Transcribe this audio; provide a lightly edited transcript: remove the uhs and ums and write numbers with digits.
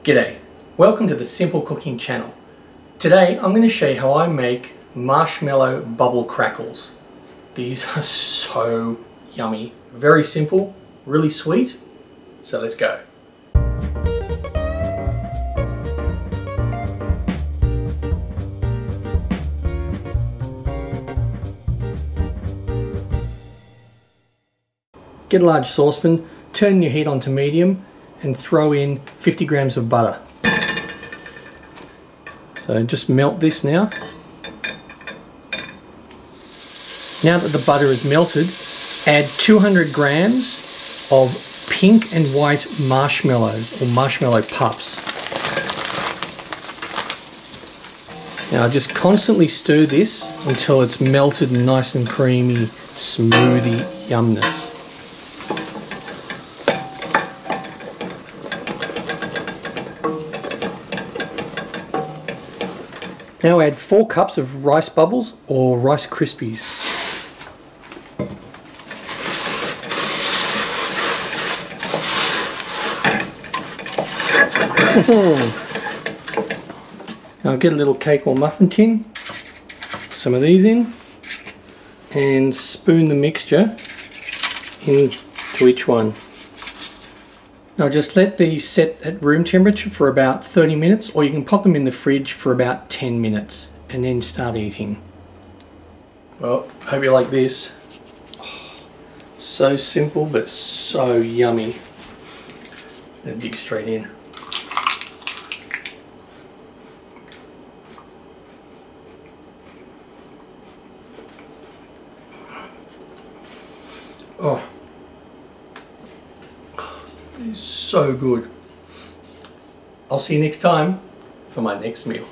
G'day, welcome to the Simple Cooking channel. Today I'm going to show you how I make marshmallow bubble crackles. These are so yummy, very simple, really sweet, so let's go. Get a large saucepan, turn your heat on to medium and throw in 50 grams of butter. So just melt this now. Now that the butter is melted, add 200 grams of pink and white marshmallows or marshmallow puffs. Now just constantly stir this until it's melted and nice and creamy, smoothie yumness. Now add 4 cups of rice bubbles or Rice Krispies. Now get a little cake or muffin tin, put some of these in, and spoon the mixture into each one. Now just let these set at room temperature for about 30 minutes, or you can pop them in the fridge for about 10 minutes and then start eating. Well, I hope you like this. Oh, so simple but so yummy. And dig straight in. Oh. It's so good. I'll see you next time for my next meal.